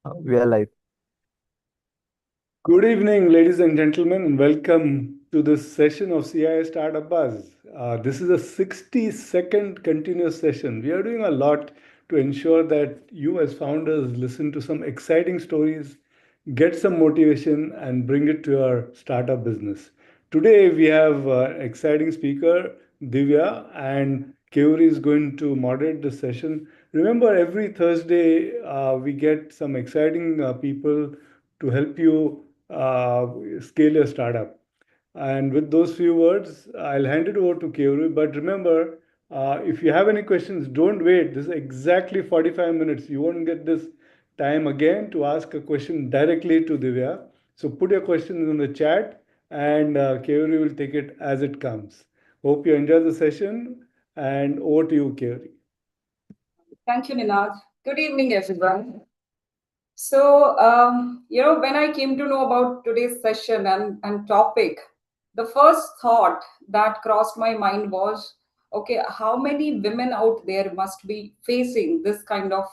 We are live. Good evening, ladies and gentlemen, and welcome to this session of CII Startup Buzz. This is a 60-second continuous session. We are doing a lot to ensure that you, as founders, listen to some exciting stories, get some motivation, and bring it to your startup business. Today, we have an exciting speaker, Divya, and Keuri is going to moderate the session. Remember, every Thursday, we get some exciting people to help you scale your startup. And with those few words, I'll hand it over to Keuru. But remember, if you have any questions, don't wait. This is exactly 45 minutes. You won't get this time again to ask a question directly to Divya. So put your questions in the chat and Keuri will take it as it comes. Hope you enjoy the session and over to you, Keuri. Thank you, Ninad. Good evening, everyone. When I came to know about today's session and topic, the first thought that crossed my mind was, okay, how many women out there must be facing this kind of,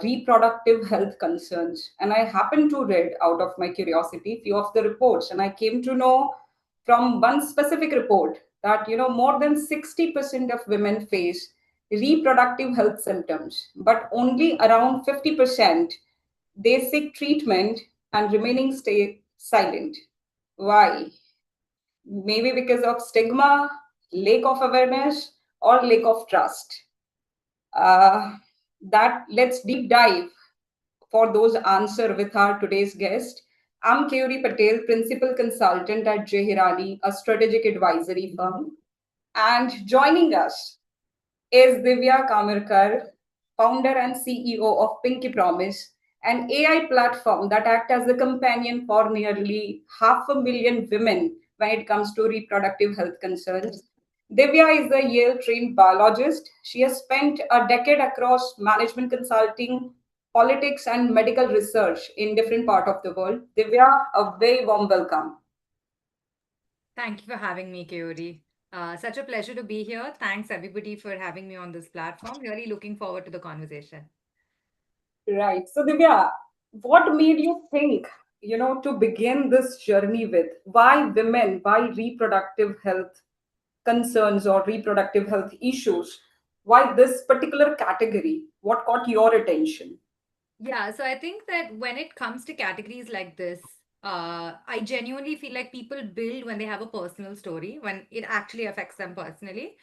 reproductive health concerns? And I happened to read out of my curiosity few of the reports, and I came to know from one specific report that more than 60% of women face reproductive health symptoms, but only around 50% they seek treatment and remaining stay silent. Why? Maybe because of stigma, lack of awareness, or lack of trust. Uh, that let's deep dive for those answer with our today's guest. I'm Keuri Patel, principal consultant at Jehirani, a strategic advisory firm, and joining us is Divya Kamirkar, founder and CEO of Pinky Promise, an AI platform that acts as a companion for nearly 500,000 women when it comes to reproductive health concerns. Divya is a Yale trained biologist. She has spent a decade across management consulting, politics, and medical research in different parts of the world. Divya, a very warm welcome. Thank you for having me, Keori. Such a pleasure to be here. Thanks, everybody, for having me on this platform. Really looking forward to the conversation. Right. So, Divya, what made you think, to begin this journey with? Why women? Why reproductive health concerns or reproductive health issues? Why this particular category? What caught your attention? Yeah, so I think that when it comes to categories like this, I genuinely feel like people build when they have a personal story, when it actually affects them personally,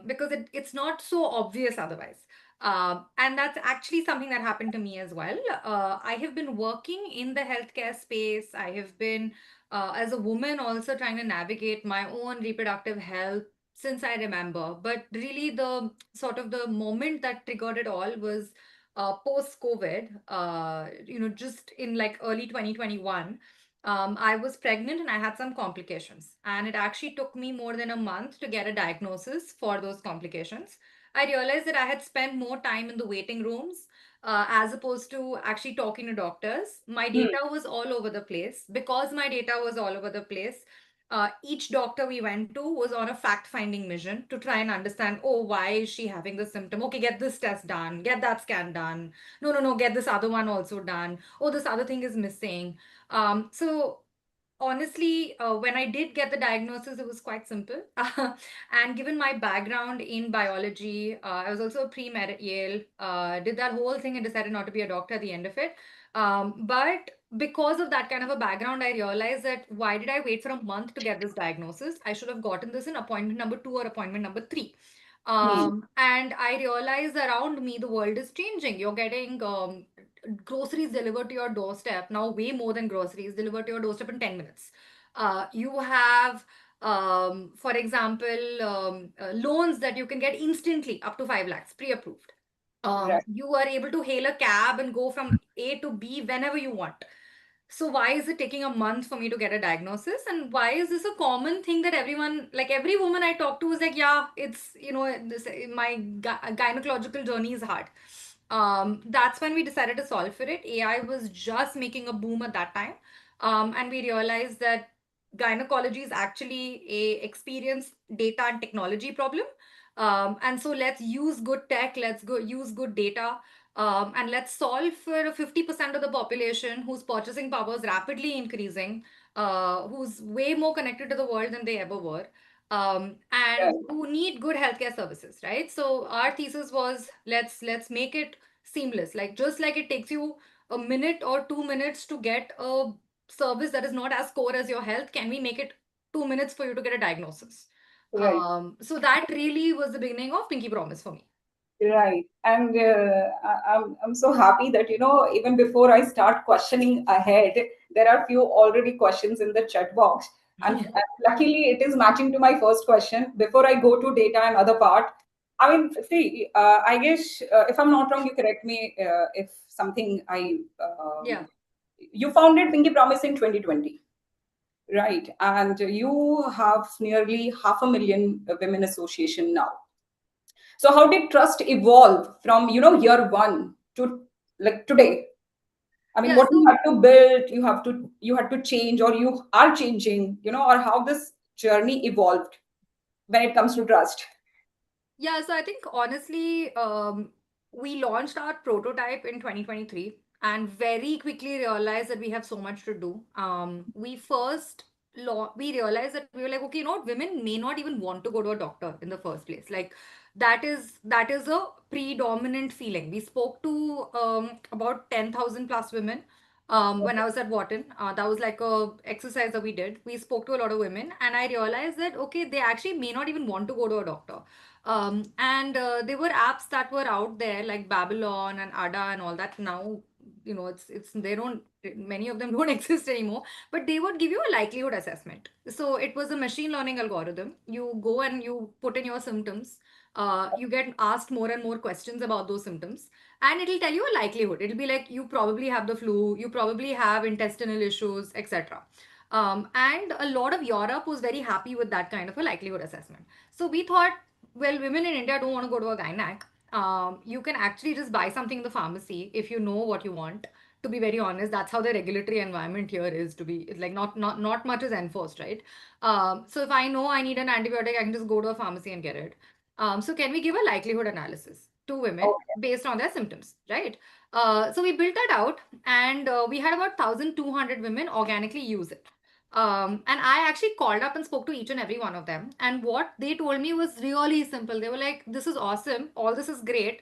because it's not so obvious otherwise. And that's actually something that happened to me as well. I have been working in the healthcare space. I have been, as a woman, also trying to navigate my own reproductive health since I remember. But really, the sort of the moment that triggered it all was post COVID, just in like early 2021, I was pregnant and I had some complications. And it actually took me more than a month to get a diagnosis for those complications. I realized that I had spent more time in the waiting rooms as opposed to actually talking to doctors. My Hmm. data was all over the place. Because my data was all over the place, each doctor we went to was on a fact finding mission to try and understand, oh, why is she having this symptom? Okay, get this test done, get that scan done. No, no, no, get this other one also done. Oh, this other thing is missing. So honestly, when I did get the diagnosis, it was quite simple. And given my background in biology, I was also a pre-med at Yale, did that whole thing and decided not to be a doctor at the end of it. But because of that kind of a background, I realized that why did I wait for a month to get this diagnosis? I should have gotten this in appointment number two or appointment number three. Hmm. And I realized around me the world is changing. You're getting groceries delivered to your doorstep now, way more than groceries delivered to your doorstep in 10 minutes. You have, for example, loans that you can get instantly up to 5 lakhs pre approved. Right. You are able to hail a cab and go from A to B whenever you want. So why is it taking a month for me to get a diagnosis? And why is this a common thing that everyone, like every woman I talk to is like, yeah, it's, this my gynecological journey is hard. That's when we decided to solve for it. AI was just making a boom at that time. And we realized that gynecology is actually a experience data and technology problem. And so let's use good tech, let's go use good data And let's solve for 50% of the population whose purchasing power is rapidly increasing, who's way more connected to the world than they ever were, and Right. who need good healthcare services, right? So our thesis was let's make it seamless, like just like it takes you a minute or 2 minutes to get a service that is not as core as your health. Can we make it 2 minutes for you to get a diagnosis? Right. So that really was the beginning of Pinky Promise for me. Right. And I'm so happy that, even before I start questioning ahead, there are few already questions in the chat box. And luckily, it is matching to my first question. Before I go to data and other part, I mean, see, I guess if I'm not wrong, you correct me if something Yeah. you founded Pinky Promise in 2020. Right. And you have nearly 500,000 women association now. So how did trust evolve from, year one to like today? I mean, Yeah. what you have to build, you had to change, or you are changing, or how this journey evolved when it comes to trust. Yeah, so I think honestly, we launched our prototype in 2023 and very quickly realized that we have so much to do. We realized that we were like, okay, women may not even want to go to a doctor in the first place. Like that is a predominant feeling. We spoke to about 10,000 plus women when I was at Wharton. That was like a exercise that we did. We spoke to a lot of women, and I realized that okay, they actually may not even want to go to a doctor. And there were apps that were out there like Babylon and Ada and all that. Now, it's they don't many of them don't exist anymore. But they would give you a likelihood assessment. So it was a machine learning algorithm. You go and you put in your symptoms. You get asked more and more questions about those symptoms, and it'll tell you a likelihood. It'll be like you probably have the flu, you probably have intestinal issues, etc. And a lot of Europe was very happy with that kind of a likelihood assessment. So we thought, well, women in India don't want to go to a gynac. You can actually just buy something in the pharmacy if you know what you want. To be very honest, that's how the regulatory environment here is. To be it's like not much is enforced, right? So if I know I need an antibiotic, I can just go to a pharmacy and get it. So can we give a likelihood analysis to women Okay. based on their symptoms, right? So we built that out, and we had about 1,200 women organically use it. And I actually called up and spoke to each and every one of them. And what they told me was really simple. They were like, this is awesome. All this is great.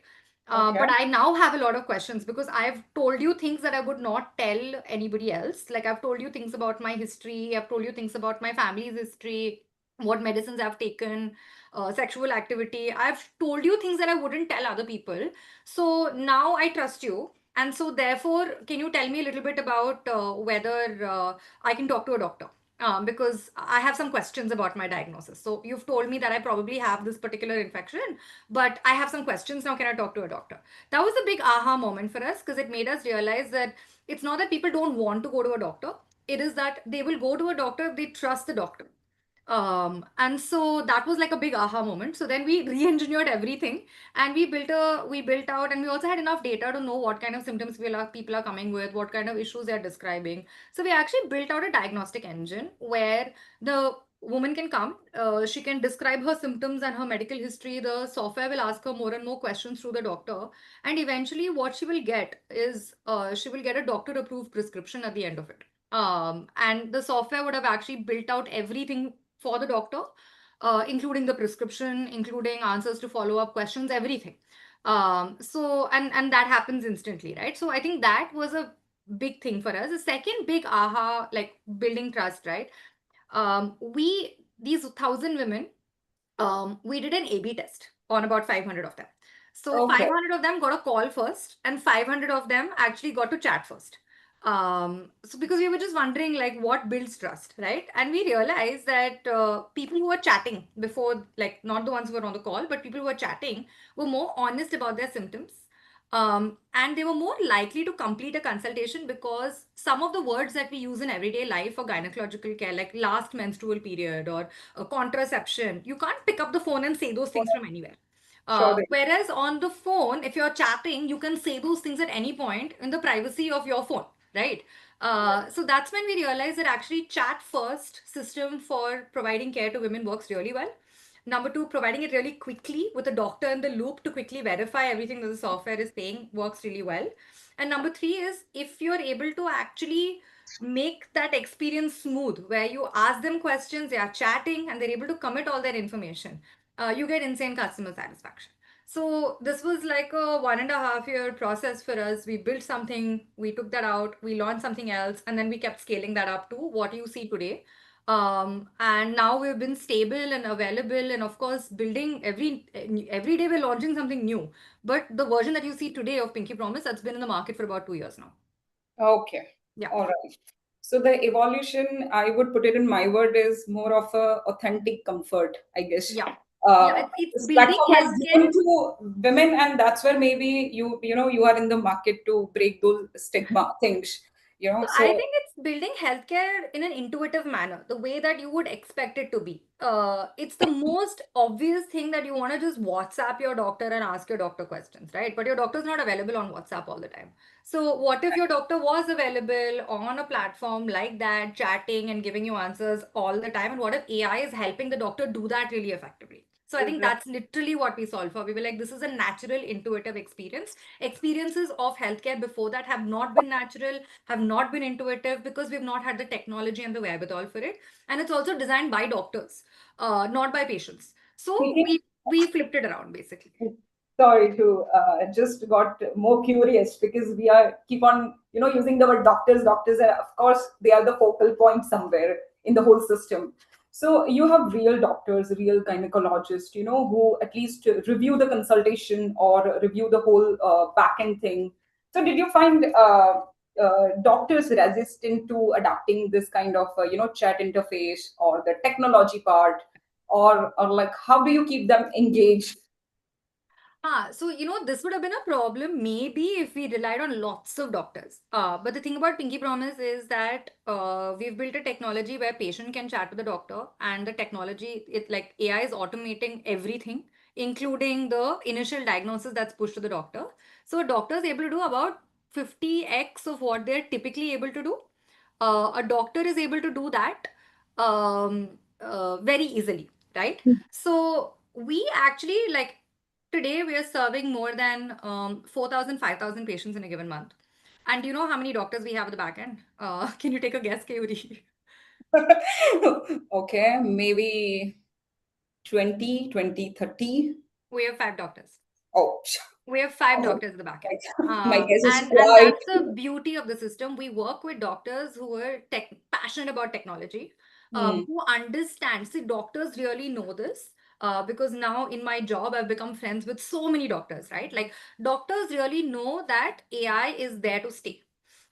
Okay. But I now have a lot of questions because I've told you things that I would not tell anybody else. Like I've told you things about my history, I've told you things about my family's history, what medicines I've taken, sexual activity. I've told you things that I wouldn't tell other people. So now I trust you. And so, therefore, can you tell me a little bit about whether I can talk to a doctor? Because I have some questions about my diagnosis. So, you've told me that I probably have this particular infection, but I have some questions now. Can I talk to a doctor? That was a big aha moment for us because it made us realize that it's not that people don't want to go to a doctor, it is that they will go to a doctor if they trust the doctor. And so that was like a big aha moment. So then we re-engineered everything, and we built out, and we also had enough data to know what kind of symptoms people are coming with, what kind of issues they are describing. So we actually built out a diagnostic engine where the woman can come, she can describe her symptoms and her medical history. The software will ask her more and more questions through the doctor, and eventually what she will get is she will get a doctor approved prescription at the end of it. And the software would have actually built out everything for the doctor, including the prescription, including answers to follow up questions, everything. And that happens instantly, right? So I think that was a big thing for us. The second big aha, like building trust, right? We these 1,000 women, we did an A/B test on about 500 of them. So Okay. 500 of them got a call first, and 500 of them actually got to chat first. So because we were just wondering, like, what builds trust, right? And we realized that people who were chatting before, like, not the ones who were on the call, but people who were chatting were more honest about their symptoms. And they were more likely to complete a consultation because some of the words that we use in everyday life for gynecological care, like last menstrual period or contraception, you can't pick up the phone and say those things from anywhere. Sure thing. Whereas on the phone, if you're chatting, you can say those things at any point in the privacy of your phone, right? So that's when we realized that actually chat first system for providing care to women works really well. Number two, providing it really quickly with a doctor in the loop to quickly verify everything that the software is saying works really well. And number three is if you're able to actually make that experience smooth, where you ask them questions, they are chatting, and they're able to commit all their information, you get insane customer satisfaction. So this was like a 1.5 year process for us. We built something, we took that out, we launched something else, and then we kept scaling that up to what you see today. And now we've been stable and available, and of course, building every day we're launching something new. But the version that you see today of Pinky Promise, that's been in the market for about 2 years now. Okay. Yeah. All right. So the evolution, I would put it in my word, is more of a authentic comfort, I guess. Yeah. Uh, It's this building platform has healthcare. given to women, and that's where maybe you are in the market to break those stigma things. So I So think it's building healthcare in an intuitive manner, the way that you would expect it to be. It's the most obvious thing that you want to just WhatsApp your doctor and ask your doctor questions, right? But your doctor's not available on WhatsApp all the time. So what if your doctor was available on a platform like that, chatting and giving you answers all the time? And what if AI is helping the doctor do that really effectively? So I think that's literally what we solve for. We were like, this is a natural, intuitive experience. Experiences of healthcare before that have not been natural, have not been intuitive because we've not had the technology and the wherewithal for it. And it's also designed by doctors, not by patients. So speaking we flipped it around basically. sorry to just got more curious because we are keep on using the word doctors, and of course they are the focal point somewhere in the whole system. So you have real doctors, real gynecologists, who at least review the consultation or review the whole back end thing. So did you find doctors resistant to adapting this kind of chat interface or the technology part, or like how do you keep them engaged? So this would have been a problem maybe if we relied on lots of doctors. But the thing about Pinky Promise is that we've built a technology where patient can chat with the doctor, and the technology, it like AI is automating everything, including the initial diagnosis that's pushed to the doctor. So a doctor is able to do about 50x of what they're typically able to do. A doctor is able to do that very easily, right? So we actually like today we are serving more than 4,000, 5,000 patients in a given month. And do you know how many doctors we have at the back end? Can you take a guess, Kayuri? Okay, maybe 20, 20, 30. We have 5 doctors. Oh, We have five oh, doctors at the back end. my guess is And quite. that's the beauty of the system. We work with doctors who are passionate about technology, Hmm. who understand. See, doctors really know this. Because now in my job, I've become friends with so many doctors, right? Like doctors really know that AI is there to stay.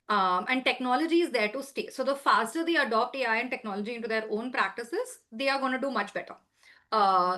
And technology is there to stay. So the faster they adopt AI and technology into their own practices, they are going to do much better.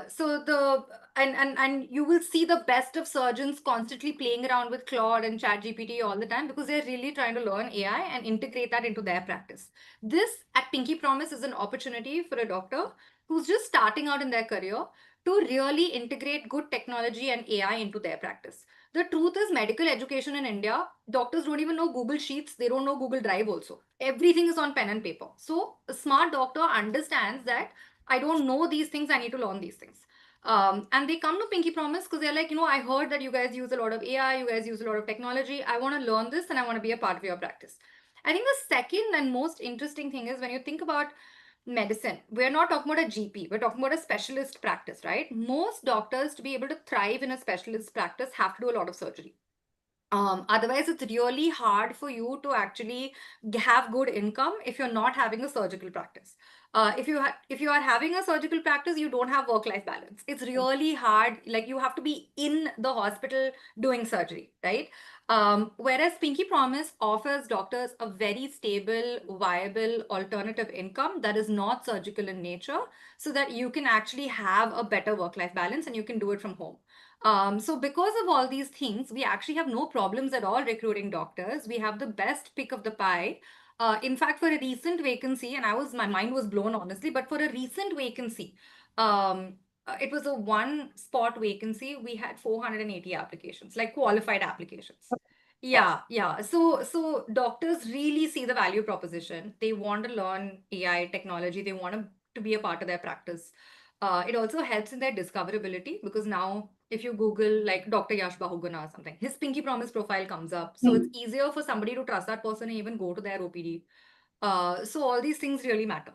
So the and you will see the best of surgeons constantly playing around with Claude and ChatGPT all the time because they're really trying to learn AI and integrate that into their practice. This at Pinky Promise is an opportunity for a doctor who's just starting out in their career to really integrate good technology and AI into their practice. The truth is, medical education in India, doctors don't even know Google Sheets, they don't know Google Drive also. Everything is on pen and paper. So, a smart doctor understands that I don't know these things, I need to learn these things. And they come to Pinky Promise because they're like, I heard that you guys use a lot of AI, you guys use a lot of technology. I want to learn this and I want to be a part of your practice. I think the second and most interesting thing is when you think about medicine, we're not talking about a GP, we're talking about a specialist practice, right? Most doctors, to be able to thrive in a specialist practice, have to do a lot of surgery. Otherwise, it's really hard for you to actually have good income if you're not having a surgical practice. If you are having a surgical practice, you don't have work-life balance. It's really hard. Like you have to be in the hospital doing surgery, right? Whereas Pinky Promise offers doctors a very stable, viable alternative income that is not surgical in nature, so that you can actually have a better work-life balance and you can do it from home. So because of all these things, we actually have no problems at all recruiting doctors. We have the best pick of the pie. In fact, for a recent vacancy, and my mind was blown honestly, but for a recent vacancy, um, it was a one spot vacancy. We had 480 applications, like qualified applications. Yeah, yeah. So doctors really see the value proposition. They want to learn AI technology. They want to be a part of their practice. It also helps in their discoverability because now if you Google like Dr. Yash Bahuguna or something, his Pinky Promise profile comes up. So it's easier for somebody to trust that person and even go to their OPD. So all these things really matter.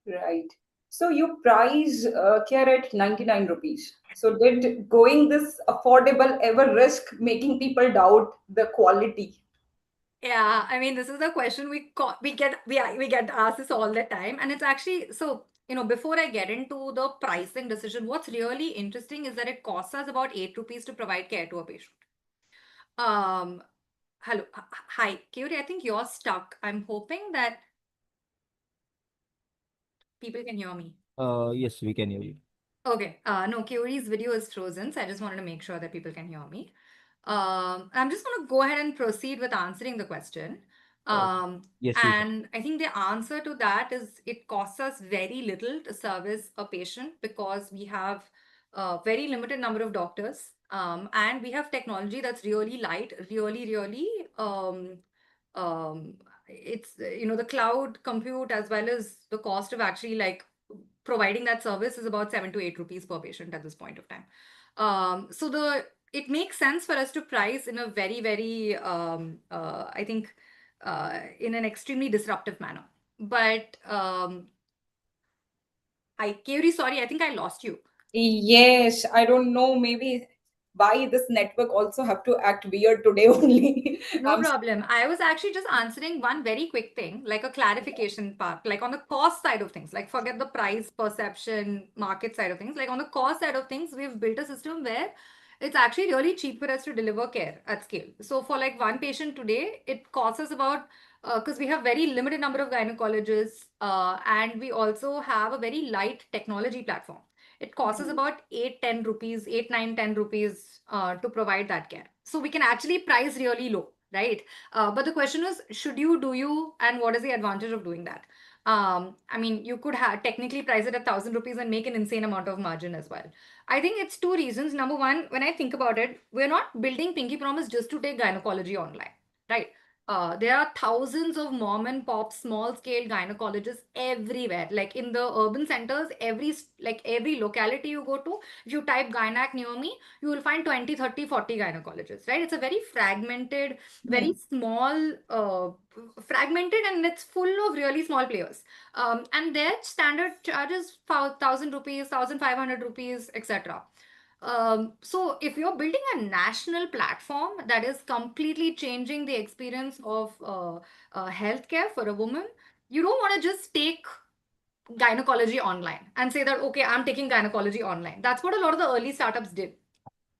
Right. So you price care at 99 rupees. So did going this affordable ever risk making people doubt the quality? Yeah, I mean, this is a question we get asked this all the time, and it's actually so. Before I get into the pricing decision, what's really interesting is that it costs us about 8 rupees to provide care to a patient. Um, Hello, hi, Kyuri. I think you're stuck. I'm hoping that people can hear me. Yes, we can hear you. Okay. No, Kyuri's video is frozen, so I just wanted to make sure that people can hear me. I'm just going to go ahead and proceed with answering the question. Uh, Um, yes, you can. and I think the answer to that is it costs us very little to service a patient because we have a very limited number of doctors. And we have technology that's really light, really, um, it's, the cloud compute as well as the cost of actually like providing that service is about 7 to 8 rupees per patient at this point of time. So it makes sense for us to price in a very, I think, in an extremely disruptive manner. But Kayuri, sorry, I think I lost you. Yes, I don't know. Maybe why this network also have to act weird today only. No I'm problem. I was actually just answering one very quick thing, like a clarification part, like on the cost side of things, like forget the price perception, market side of things. Like on the cost side of things, we've built a system where it's actually really cheap for us to deliver care at scale. So for like one patient today, it costs us about because we have very limited number of gynecologists, and we also have a very light technology platform. It costs us about 8 10 rupees, 8 9 10 rupees to provide that care. So we can actually price really low, right? But the question is, should you, do you, and what is the advantage of doing that? I mean, you could technically price it at 1,000 rupees and make an insane amount of margin as well. I think it's two reasons. Number one, when I think about it, we're not building Pinky Promise just to take gynecology online, right? There are thousands of mom and pop small scale gynecologists everywhere. Like in the urban centers, every locality you go to, if you type gynac near me, you will find 20, 30, 40 gynecologists, right? It's a very fragmented, very small, fragmented, and it's full of really small players. And their standard charges 1,000 rupees, 1,500 rupees, etc. So if you're building a national platform that is completely changing the experience of healthcare for a woman, you don't want to just take gynecology online and say that, okay, I'm taking gynecology online. That's what a lot of the early startups did.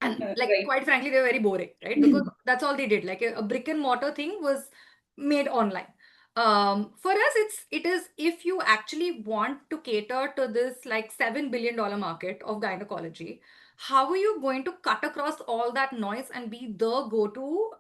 And like, right. quite frankly, they were very boring, right? Because that's all they did. Like a brick and mortar thing was made online. For us, it is if you actually want to cater to this like $7 billion market of gynecology, how are you going to cut across all that noise and be the go-to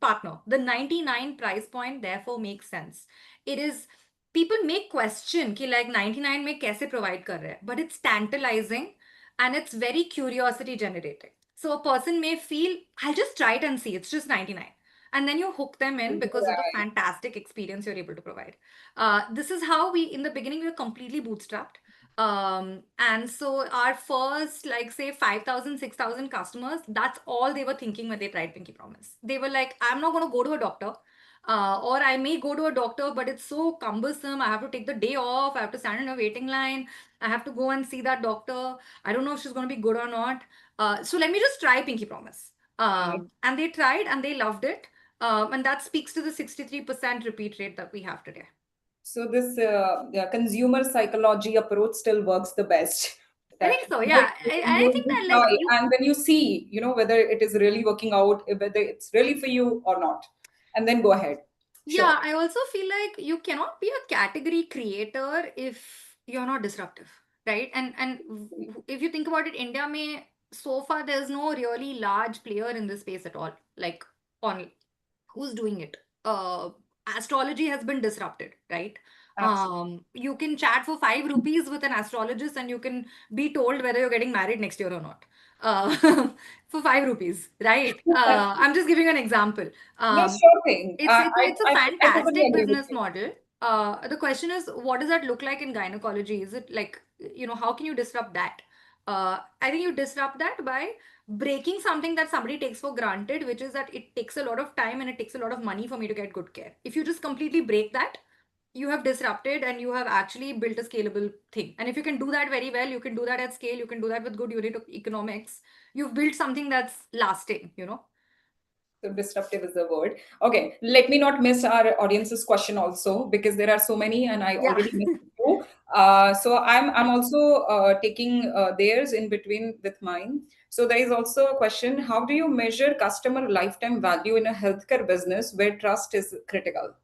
partner? The 99 price point therefore makes sense. It is, people may question कि like 99 में कैसे provide कर रहे हैं, but it's tantalizing and it's very curiosity generating. So a person may feel, I'll just try it and see, it's just 99. And then you hook them in because of the Right. fantastic experience you're able to provide. This is how we, in the beginning, we were completely bootstrapped. And so our first, like, say, 5,000, 6,000 customers, that's all they were thinking when they tried Pinky Promise. They were like, I'm not going to go to a doctor. Or I may go to a doctor, but it's so cumbersome. I have to take the day off. I have to stand in a waiting line. I have to go and see that doctor. I don't know if she's going to be good or not. So let me just try Pinky Promise. And they tried and they loved it. And that speaks to the 63% repeat rate that we have today. So this consumer psychology approach still works the best. I That think so. people Yeah. I you think that, like, try, and when you see, whether it is really working out, whether it's really for you or not, and then go ahead. Sure. yeah, I also feel like you cannot be a category creator if you're not disruptive, right? And if you think about it, India may so far there's no really large player in this space at all. Like on who's doing it? Astrology has been disrupted, right? Absolutely. You can chat for 5 rupees with an astrologist and you can be told whether you're getting married next year or not. Uh, for 5 rupees, right? I'm just giving you an example. Yeah, Um, sure thing. it's it's it's a I totally fantastic agree with business you. model. The question is, what does that look like in gynecology? Is it like, how can you disrupt that? I think you disrupt that by breaking something that somebody takes for granted, which is that it takes a lot of time and it takes a lot of money for me to get good care. If you just completely break that, you have disrupted and you have actually built a scalable thing. And if you can do that very well, you can do that at scale, you can do that with good unit economics. You've built something that's lasting. So disruptive is the word. Okay, let me not miss our audience's question also, because there are so many and I Yeah. already missed two. So I'm also taking theirs in between with mine. So there is also a question: how do you measure customer lifetime value in a healthcare business where trust is critical?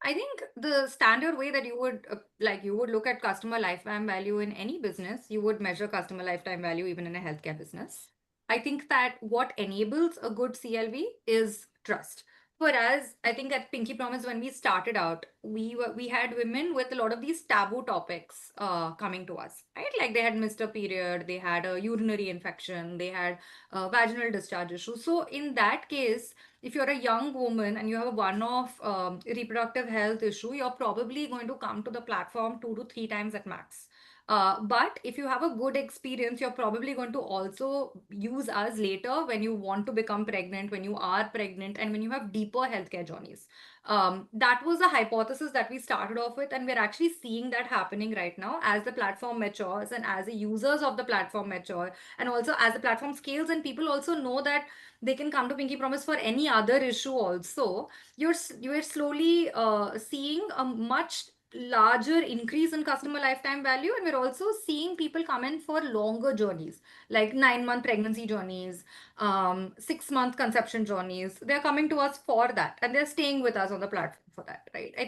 I think the standard way that you would look at customer lifetime value in any business, you would measure customer lifetime value even in a healthcare business. I think that what enables a good CLV is trust. For us, I think at Pinky Promise, when we started out, we had women with a lot of these taboo topics coming to us, right? Like they had missed a period, they had a urinary infection, they had vaginal discharge issue. So in that case, if you're a young woman and you have a one-off reproductive health issue, you're probably going to come to the platform 2 to 3 times at max. But if you have a good experience, you're probably going to also use us later when you want to become pregnant, when you are pregnant, and when you have deeper healthcare journeys. That was a hypothesis that we started off with, and we're actually seeing that happening right now as the platform matures and as the users of the platform mature, and also as the platform scales, and people also know that they can come to Pinky Promise for any other issue also. You're slowly seeing a much larger increase in customer lifetime value, and we're also seeing people come in for longer journeys, like 9-month pregnancy journeys, 6-month conception journeys. They're coming to us for that, and they're staying with us on the platform for that, right? I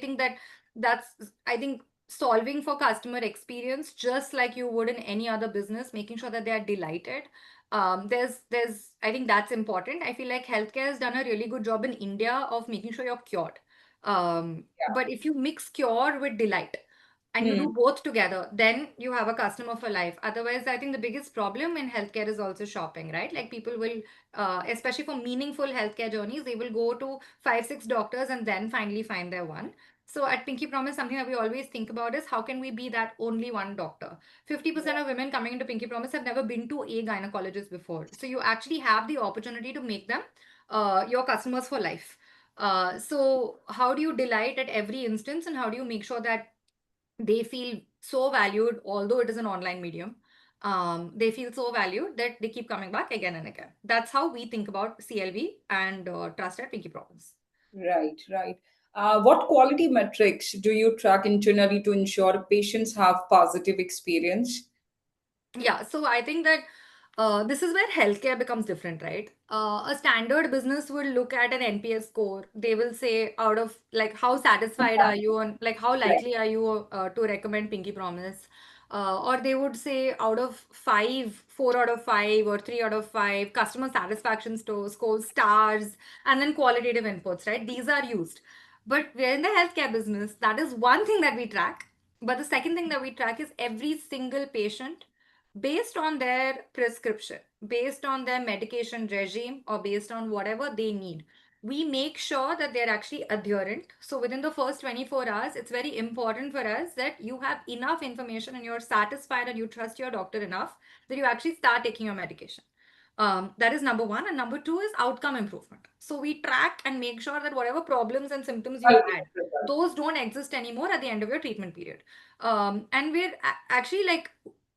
think solving for customer experience just like you would in any other business, making sure that they are delighted. There's I think that's important. I feel like healthcare has done a really good job in India of making sure you're cured. But if you mix cure with delight and you Hmm. do both together, then you have a customer for life. Otherwise, I think the biggest problem in healthcare is also shopping, right? Like people will, especially for meaningful healthcare journeys, they will go to 5, 6 doctors and then finally find their one. So at Pinky Promise, something that we always think about is how can we be that only one doctor? 50% of women coming into Pinky Promise have never been to a gynecologist before. So you actually have the opportunity to make them your customers for life. So how do you delight at every instance, and how do you make sure that they feel so valued, although it is an online medium? They feel so valued that they keep coming back again and again. That's how we think about CLV and trust at Pinky Promise. Right, right. What quality metrics do you track internally to ensure patients have positive experience? Yeah, so I think that this is where healthcare becomes different, right? A standard business will look at an NPS score. They will say, out of like, how satisfied are you, and like, how Right. likely are you to recommend Pinky Promise? Or they would say, out of five, 4 out of 5, or 3 out of 5, customer satisfaction scores, stars, and then qualitative inputs, right? These are used. But we're in the healthcare business. That is one thing that we track. But the second thing that we track is every single patient based on their prescription, based on their medication regime, or based on whatever they need. We make sure that they're actually adherent. So within the first 24 hours, it's very important for us that you have enough information and you're satisfied and you trust your doctor enough that you actually start taking your medication. That is number one. And number two is outcome improvement. So we track and make sure that whatever problems and symptoms you had, those don't exist anymore at the end of your treatment period. And we're actually like,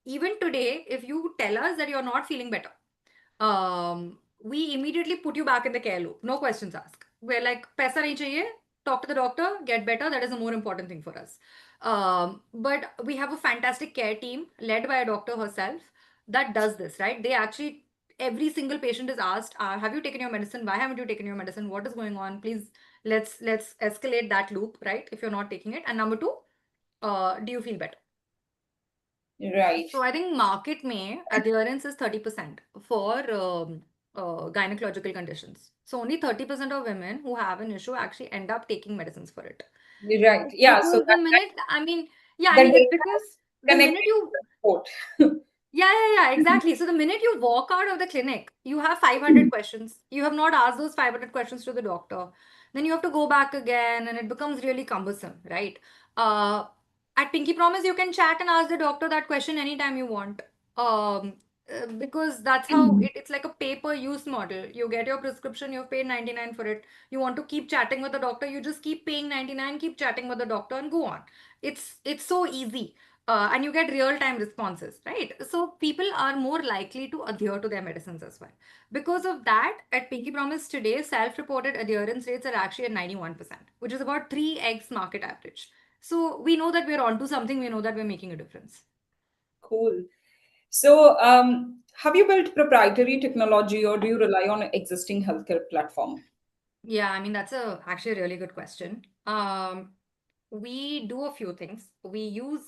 even today, if you tell us that you're not feeling better, we immediately put you back in the care loop. No questions asked. We're like, paisa nahi chahiye, talk to the doctor, get better. That is the more important thing for us. But we have a fantastic care team led by a doctor herself that does this, right? They actually, every single patient is asked, have you taken your medicine? Why haven't you taken your medicine? What is going on? Please, let's escalate that loop, right? If you're not taking it. And number two, do you feel better? Right. So I think market may adherence is 30% for gynecological conditions. So only 30% of women who have an issue actually end up taking medicines for it. Right. Yeah. So Because the minute, I mean, yeah, I that mean, data because is the minute connected to you the sport. Exactly. So the minute you walk out of the clinic, you have 500 questions. You have not asked those 500 questions to the doctor. Then you have to go back again, and it becomes really cumbersome, right? Uh, at Pinky Promise, you can chat and ask the doctor that question anytime you want. Um, because that's how it's like a pay-per-use model. You get your prescription, you've paid 99 for it. You want to keep chatting with the doctor, you just keep paying 99, keep chatting with the doctor, and go on. It's so easy, and you get real time responses, right? So people are more likely to adhere to their medicines as well. Because of that, at Pinky Promise today, self reported adherence rates are actually at 91%, which is about 3x market average. So we know that we're onto something, we know that we're making a difference. Cool. So, have you built proprietary technology or do you rely on an existing healthcare platform? Yeah, I mean, that's actually a really good question. We do a few things. We use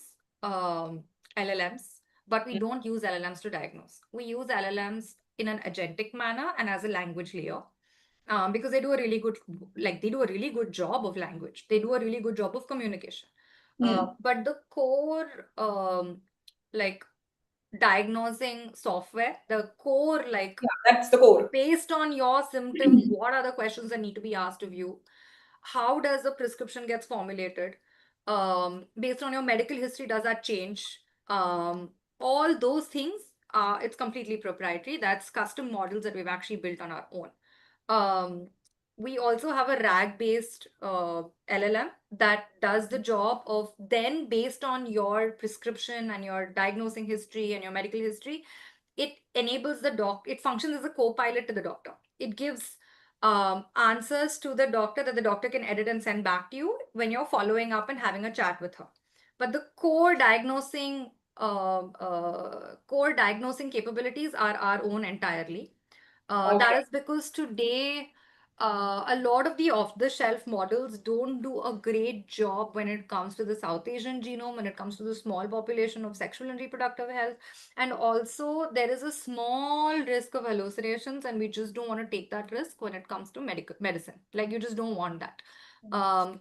LLMs, but we don't use LLMs to diagnose. We use LLMs in an agentic manner and as a language layer, because they do a really good, like they do a really good job of language. They do a really good job of communication. Hmm. But the core, like diagnosing software, the core, like Yeah, that's the core. based on your symptoms, what are the questions that need to be asked of you? How does the prescription gets formulated? Based on your medical history, does that change? All those things, it's completely proprietary. That's custom models that we've actually built on our own. um, we also have a RAG based LLM that does the job of then, based on your prescription and your diagnosing history and your medical history, it enables the doc, it functions as a co-pilot to the doctor. It gives answers to the doctor that the doctor can edit and send back to you when you're following up and having a chat with her. But the core diagnosing capabilities are our own entirely. That Okay. is because today, a lot of the off-the-shelf models don't do a great job when it comes to the South Asian genome, when it comes to the small population of sexual and reproductive health. And also, there is a small risk of hallucinations, and we just don't want to take that risk when it comes to medical medicine. Like, you just don't want that. Um,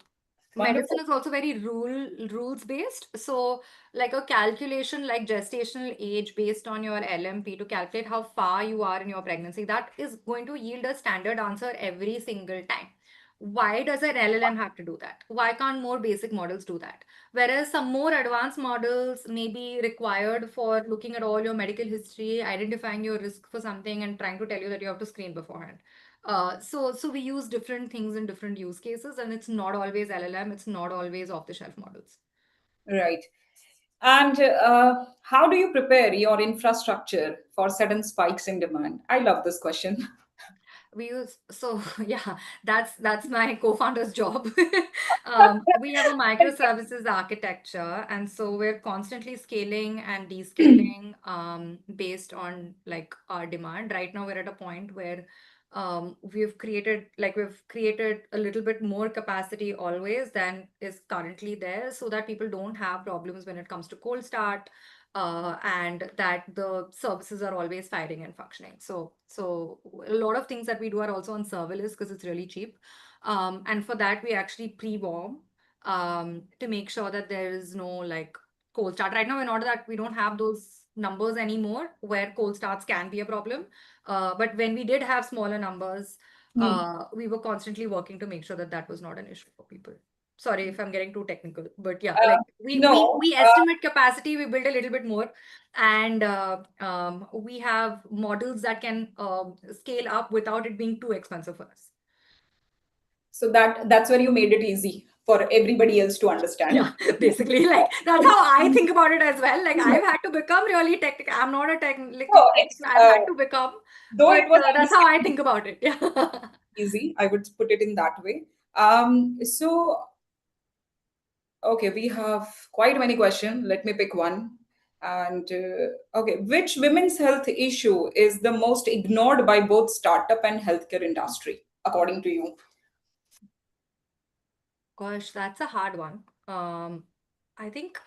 Medicine Wonderful. is also very rules based. So like a calculation like gestational age based on your LMP to calculate how far you are in your pregnancy, that is going to yield a standard answer every single time. Why does an LLM have to do that? Why can't more basic models do that? Whereas some more advanced models may be required for looking at all your medical history, identifying your risk for something, and trying to tell you that you have to screen beforehand. So we use different things in different use cases, and it's not always LLM, it's not always off-the-shelf models. Right. And how do you prepare your infrastructure for sudden spikes in demand? I love this question. We use so yeah, that's my co-founder's job. We have a microservices architecture, and so we're constantly scaling and descaling based on like our demand. Right now, we're at a point where we've created a little bit more capacity always than is currently there, so that people don't have problems when it comes to cold start, and that the services are always firing and functioning. So a lot of things that we do are also on serverless because it's really cheap. And for that, we actually pre-warm to make sure that there is no like cold start. Right now, in order that we don't have those numbers anymore where cold starts can be a problem. But when we did have smaller numbers, Hmm. we were constantly working to make sure that that was not an issue for people. Sorry if I'm getting too technical, but yeah, Uh, like we we no, we estimate capacity, we build a little bit more, and we have models that can scale up without it being too expensive for us. so that's where you made it easy for everybody else to understand. Yeah, basically, like that's how I think about it as well. Like I've had to become really technical. I'm not a technical No, person. it's I've had to become, though but it was that's how I think about it. Yeah. easy, I would put it in that way. So okay, we have quite many questions. Let me pick one. And okay, which women's health issue is the most ignored by both startup and healthcare industry, according to you? Gosh, that's a hard one. I think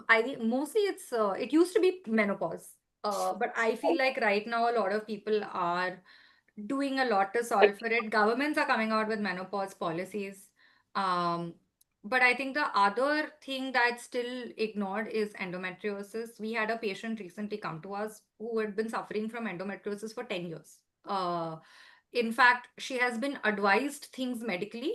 I think mostly it used to be menopause. But I feel like right now a lot of people are doing a lot to solve for it. Governments are coming out with menopause policies. Um, But I think the other thing that's still ignored is endometriosis. We had a patient recently come to us who had been suffering from endometriosis for 10 years. In fact, she has been advised things medically,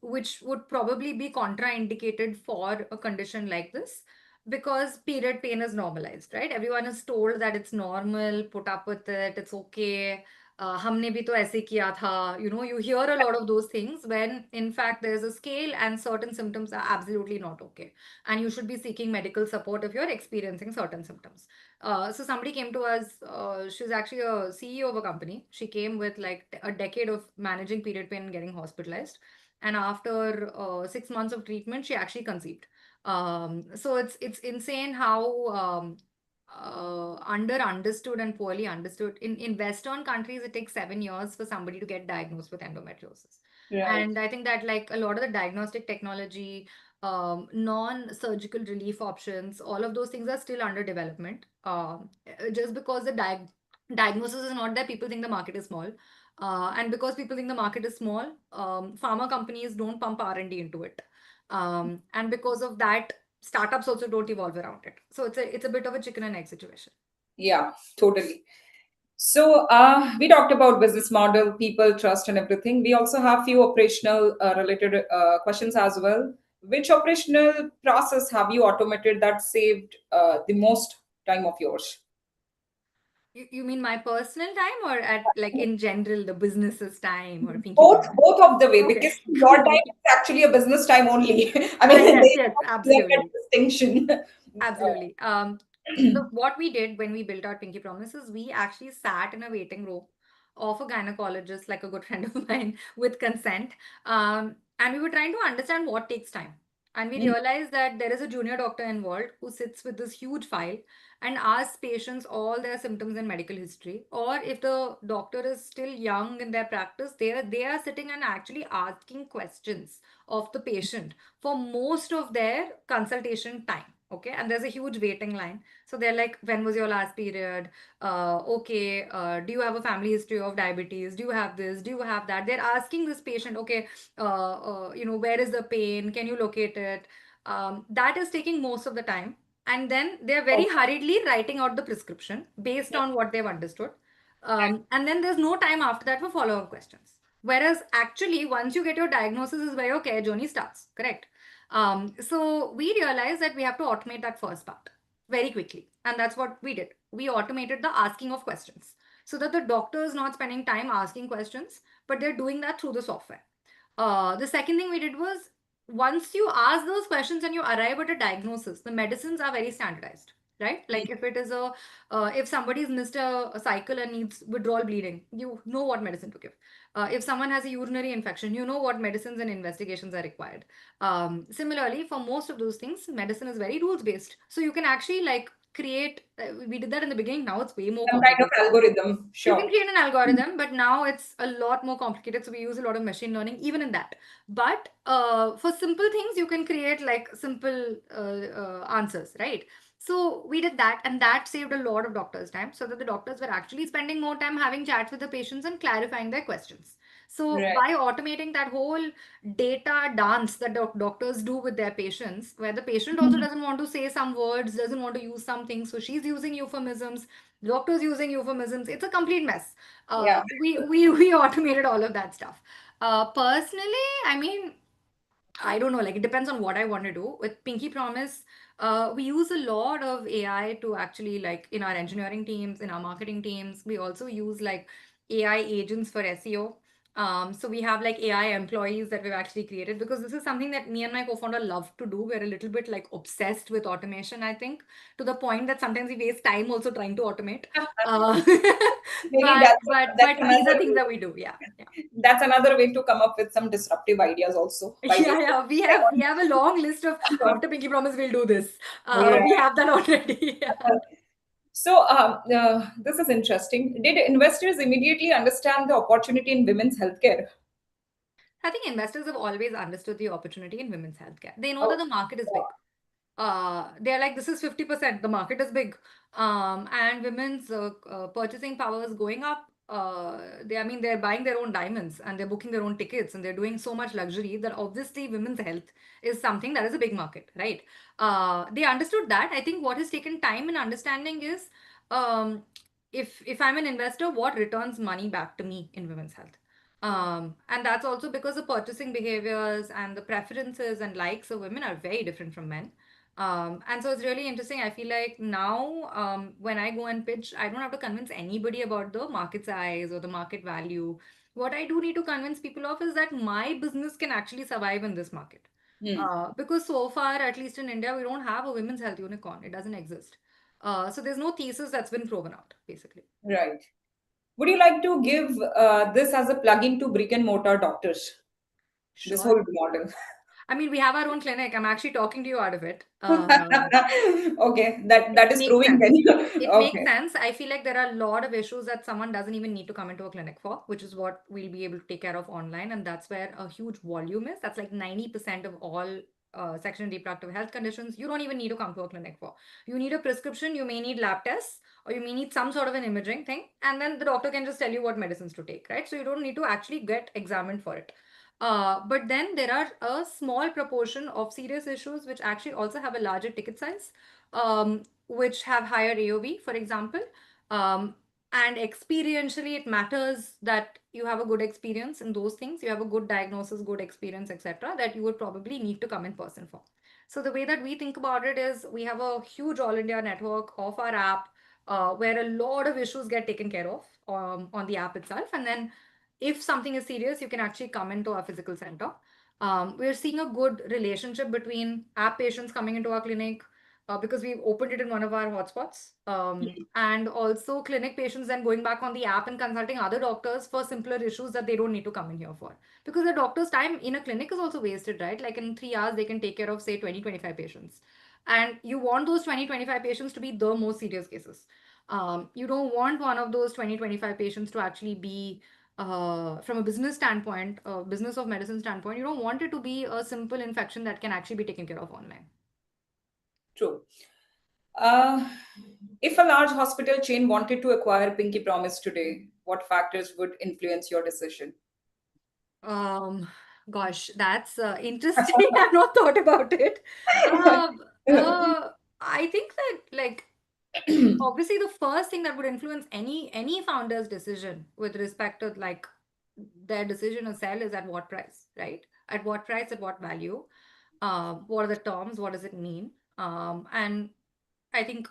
which would probably be contraindicated for a condition like this because period pain is normalized, right? Everyone is told that it's normal, put up with it, it's okay. हमने भी तो ऐसे किया था. You hear a lot of those things when in fact there's a scale and certain symptoms are absolutely not okay. And you should be seeking medical support if you're experiencing certain symptoms. So somebody came to us, she's actually a CEO of a company. She came with like a decade of managing period pain and getting hospitalized. And after 6 months of treatment, she actually conceived. So it's insane how under understood and poorly understood. In Western countries, it takes 7 years for somebody to get diagnosed with endometriosis. Right. And I think that like a lot of the diagnostic technology, non-surgical relief options, all of those things are still under development. Just because the diagnosis is not there, people think the market is small. And because people think the market is small, pharma companies don't pump R&D into it. And because of that, startups also don't evolve around it. So it's a bit of a chicken and egg situation. Yeah, totally. So we talked about business model, people, trust, and everything. We also have few operational related questions as well. Which operational process have you automated that saved the most time of yours? You mean my personal time or at like in general the business's time or Pinky Both, Promise? both of the way, Okay, because your time cool. is actually a business time only. I mean, Yes, there's yes, not clear cut absolutely. distinction. Absolutely. What we did when we built out Pinky Promises, we actually sat in a waiting room of a gynecologist, like a good friend of mine, with consent. And we were trying to understand what takes time. And we realized that there is a junior doctor involved who sits with this huge file and asks patients all their symptoms and medical history. Or if the doctor is still young in their practice, they are sitting and actually asking questions of the patient for most of their consultation time. Okay, and there's a huge waiting line. So they're like, when was your last period? Okay, do you have a family history of diabetes? Do you have this? Do you have that? They're asking this patient, okay, where is the pain? Can you locate it? That is taking most of the time. And then they're very Okay. hurriedly writing out the prescription based on what they've understood. And then there's no time after that for follow-up questions. Whereas actually, once you get your diagnosis, is where your care journey starts. Correct. So we realized that we have to automate that first part very quickly. And that's what we did. We automated the asking of questions so that the doctor is not spending time asking questions, but they're doing that through the software. The second thing we did was once you ask those questions and you arrive at a diagnosis, the medicines are very standardized, right? Like if it is if somebody's missed a cycle and needs withdrawal bleeding, you know what medicine to give. If someone has a urinary infection, you know what medicines and investigations are required. Similarly, for most of those things, medicine is very rules based. So you can actually like create, we did that in the beginning, now it's way more Some kind of complicated. algorithm, You can sure. create an algorithm, but now it's a lot more complicated. So we use a lot of machine learning even in that. But for simple things, you can create like simple answers, right? So we did that, and that saved a lot of doctors' time so that the doctors were actually spending more time having chats with the patients and clarifying their questions. So Right. by automating that whole data dance that doctors do with their patients, where the patient also doesn't want to say some words, doesn't want to use some things, so she's using euphemisms, doctors using euphemisms, it's a complete mess. Yeah. We automated all of that stuff. Personally, I mean, I don't know, like it depends on what I want to do. With Pinky Promise, we use a lot of AI to actually like in our engineering teams, in our marketing teams. We also use like AI agents for SEO. So we have like AI employees that we've actually created because this is something that me and my co-founder love to do. We're a little bit like obsessed with automation, I think, to the point that sometimes we waste time also trying to automate. Uh, Maybe but that's but that's but these are another things that we do. Yeah. Yeah. that's another way to come up with some disruptive ideas also by Yeah, wasting yeah. We have a long list of time after Pinky Promise we'll do this. on. We have that already. Yeah. So this is interesting. Did investors immediately understand the opportunity in women's healthcare? I think investors have always understood the opportunity in women's healthcare. They know that Oh, the market is big. They're like, this is 50%, the market is big. And women's purchasing power is going up. I mean, they're buying their own diamonds and they're booking their own tickets and they're doing so much luxury that obviously women's health is something that is a big market, right? They understood that. I think what has taken time in understanding is, um, if I'm an investor, what returns money back to me in women's health? And that's also because the purchasing behaviors and the preferences and likes of women are very different from men. And so it's really interesting. I feel like now, when I go and pitch, I don't have to convince anybody about the market size or the market value. What I do need to convince people of is that my business can actually survive in this market. Hmm. Because so far, at least in India, we don't have a women's health unicorn. It doesn't exist. So there's no thesis that's been proven out, basically. Right. Would you like to give this as a plug-in to brick and mortar doctors? This Sure. whole model. I mean, we have our own clinic. I'm actually talking to you out of it. Okay, It that is makes proving then. sense. It makes Okay, sense. I feel like there are a lot of issues that someone doesn't even need to come into a clinic for, which is what we'll be able to take care of online. And that's where a huge volume is. That's like 90% of all sexual and reproductive health conditions. You don't even need to come to a clinic for. You need a prescription, you may need lab tests, or you may need some sort of an imaging thing. And then the doctor can just tell you what medicines to take, right? So you don't need to actually get examined for it. But then there are a small proportion of serious issues which actually also have a larger ticket size, which have higher AOV, for example. Um, and experientially, it matters that you have a good experience in those things. You have a good diagnosis, good experience, etc., that you would probably need to come in person for. So the way that we think about it is we have a huge all India network of our app, where a lot of issues get taken care of on the app itself. And then if something is serious, you can actually come into our physical center. We're seeing a good relationship between app patients coming into our clinic, because we've opened it in one of our hotspots. And also clinic patients then going back on the app and consulting other doctors for simpler issues that they don't need to come in here for. Because the doctor's time in a clinic is also wasted, right? Like in 3 hours, they can take care of, say, 20-25 patients. And you want those 20-25 patients to be the most serious cases. You don't want one of those 20-25 patients to actually be, from a business standpoint, business of medicine standpoint, you don't want it to be a simple infection that can actually be taken care of online. true. Uh, if a large hospital chain wanted to acquire Pinky Promise today, what factors would influence your decision? Um, Gosh, that's interesting. I've not thought about it. Um, I think that, like, obviously the first thing that would influence any founder's decision with respect to, like, their decision to sell is at what price, right? At what price, at what value? What are the terms? What does it mean? And I think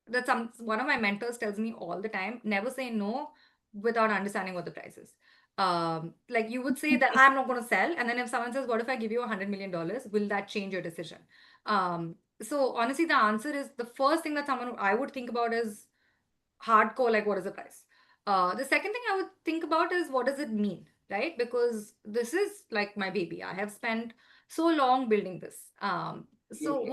that one of my mentors tells me all the time, never say no without understanding what the price is. Like, you would say that I'm not going to sell, and then if someone says, what if I give you $100 million, will that change your decision? So honestly, the answer is, the first thing that someone I would think about is hardcore, like, what is the price? The second thing I would think about is, what does it mean, right? Because this is like my baby. I have spent so long building this. So Absolutely.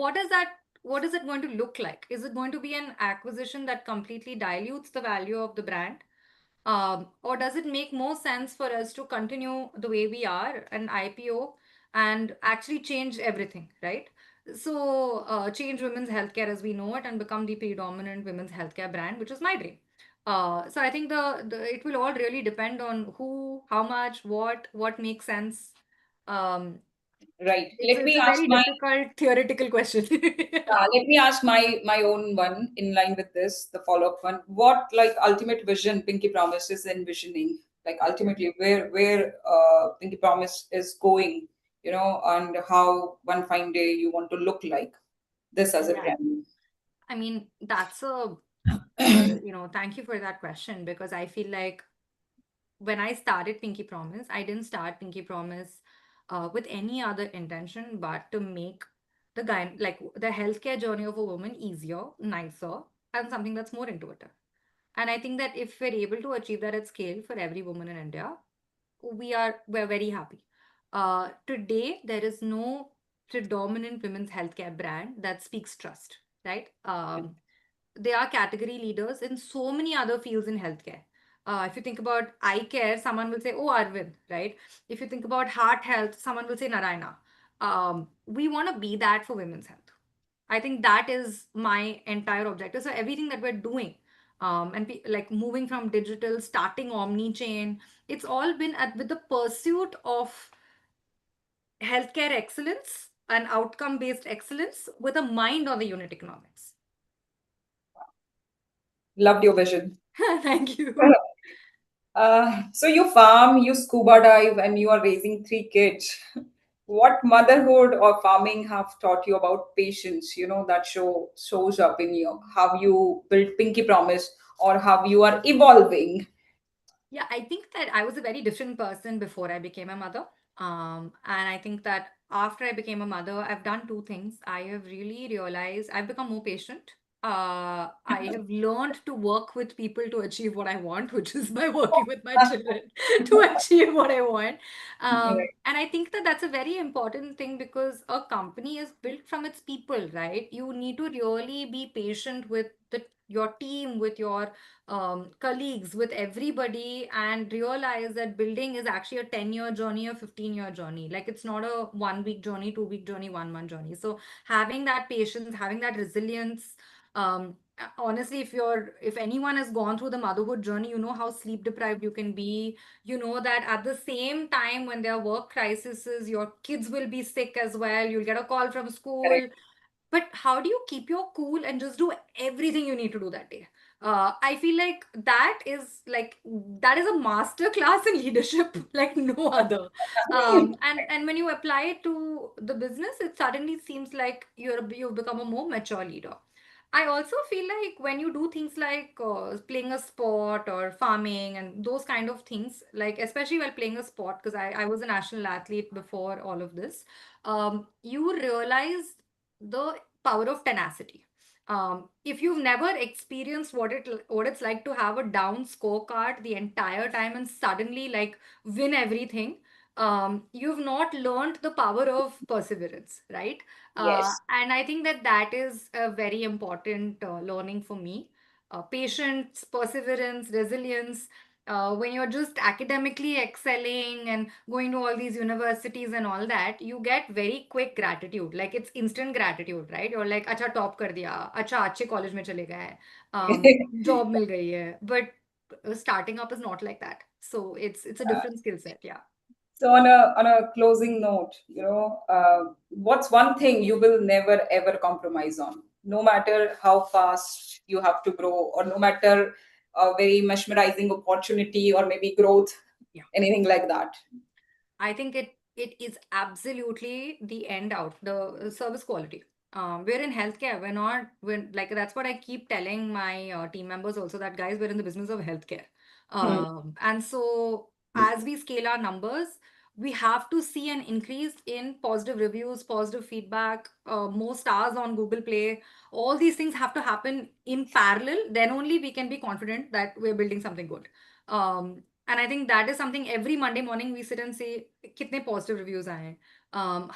what is it going to look like? Is it going to be an acquisition that completely dilutes the value of the brand? Or does it make more sense for us to continue the way we are, an IPO, and actually change everything, right? So, change women's healthcare as we know it and become the predominant women's healthcare brand, which is my dream. So I think the it will all really depend on who, how much, what makes sense. Um, Right. it's a very difficult theoretical question. Let me ask my own one in line with this, the follow-up one. What like ultimate vision Pinky Promise is envisioning? Like ultimately where Pinky Promise is going, and how one fine day you want to look like this as a Right. brand. I mean, thank you for that question, because I feel like when I started Pinky Promise, I didn't start Pinky Promise with any other intention but to make the healthcare journey of a woman easier, nicer, and something that's more intuitive. And I think that if we're able to achieve that at scale for every woman in India, we're very happy. Today, there is no predominant women's healthcare brand that speaks trust, right? They are category leaders in so many other fields in healthcare. If you think about eye care, someone will say, "Oh, Arvind," right? If you think about heart health, someone will say Narayana. We want to be that for women's health. I think that is my entire objective. So everything that we're doing, and like moving from digital, starting omni chain. It's all been with the pursuit of healthcare excellence and outcome based excellence with a mind on the unit economics. Loved your vision. Thank you. So you farm, you scuba dive, and you are raising three kids. What motherhood or farming have taught you about patience? That shows up in you. How you build Pinky Promise, or how you are evolving. Yeah, I think that I was a very different person before I became a mother. And I think that after I became a mother, I've done two things. I have really realized I've become more patient. I have learned to work with people to achieve what I want, which is by working with my children to achieve what I want. And I think that that's a very important thing because a company is built from its people, right? You need to really be patient with your team, with your colleagues, with everybody, and realize that building is actually a 10-year journey, a 15-year journey. Like it's not a 1 week journey, 2 week journey, 1 month journey. So having that patience, having that resilience, honestly, if anyone has gone through the motherhood journey, you know how sleep deprived you can be. You know that at the same time when there are work crises, your kids will be sick as well. You'll get a call from school, Correct. but how do you keep your cool and just do everything you need to do that day? I feel like that is a master class in leadership like no other. And when you apply it to the business, it suddenly seems like you've become a more mature leader. I also feel like when you do things like playing a sport or farming and those kind of things, like especially while playing a sport, because I was a national athlete before all of this, you realize the power of tenacity. If you've never experienced what it's like to have a down scorecard the entire time and suddenly like win everything, you've not learned the power of perseverance, right? Yes. And I think that that is a very important learning for me. Patience, perseverance, resilience. When you're just academically excelling and going to all these universities and all that, you get very quick gratitude. Like it's instant gratitude, right? You're like, अच्छा top कर दिया, अच्छा अच्छे college में चले गए, job मिल गई है. But starting up is not like that. So it's a different skill set, yeah. So on a closing note, what's one thing you will never ever compromise on, no matter how fast you have to grow, or no matter a very mesmerizing opportunity or maybe growth, Yeah. anything like that. I think it is absolutely the end out, the service quality. We're in healthcare. We're like that's what I keep telling my team members also that guys, we're in the business of healthcare. Hmm. And so as we scale our numbers, we have to see an increase in positive reviews, positive feedback, more stars on Google Play. All these things have to happen in parallel. Then only we can be confident that we're building something good. And I think that is something every Monday morning we sit and say, kitne positive reviews aaye hain?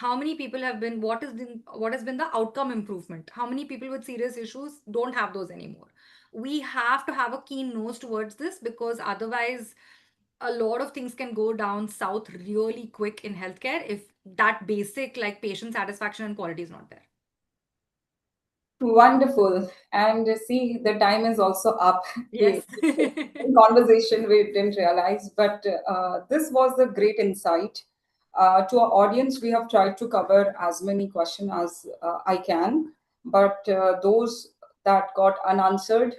How many people have been, what has been the outcome improvement? How many people with serious issues don't have those anymore? We have to have a keen nose towards this because otherwise, a lot of things can go down south really quick in healthcare if that basic like patient satisfaction and quality is not there. Wonderful. And see, the time is also up. Yes. In conversation, we didn't realize, but this was a great insight. To our audience, we have tried to cover as many questions as I can, but those that got unanswered,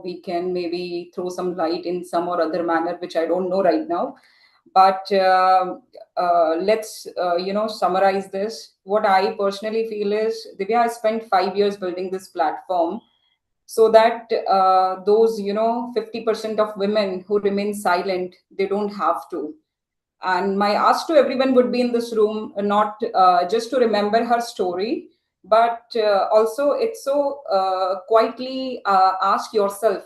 we can maybe throw some light in some or other manner, which I don't know right now. But let's summarize this. What I personally feel is, Divya, I spent 5 years building this platform so that those 50% of women who remain silent, they don't have to. And my ask to everyone would be in this room, not just to remember her story, but also it's so quietly ask yourself,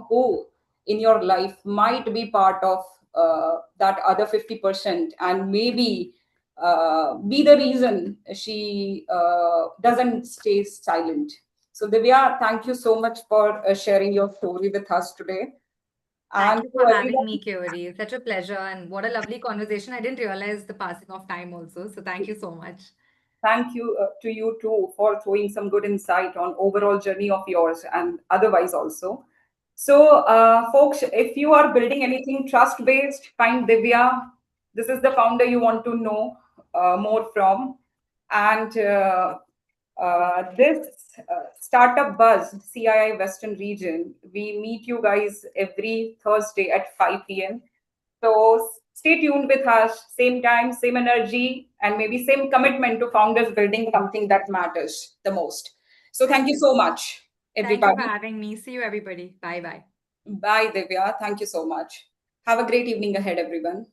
who in your life might be part of that other 50%, and maybe be the reason she doesn't stay silent. So, Divya, thank you so much for sharing your story with us today. Thank And you to for having me, everyone, Kyori. Such a pleasure, and what a lovely conversation. I didn't realize the passing of time also. So thank you so much. thank you to you too for throwing some good insight on overall journey of yours and otherwise also. So, folks, if you are building anything trust based, find Divya. This is the founder you want to know more from. And this Startup Buzz, CII Western Region, we meet you guys every Thursday at 5 p.m. So stay tuned with us, same time, same energy, and maybe same commitment to founders building something that matters the most. So thank you so much, Thank you for everybody. having me. See you, everybody. Bye bye. Bye, Divya. Thank you so much. Have a great evening ahead, everyone.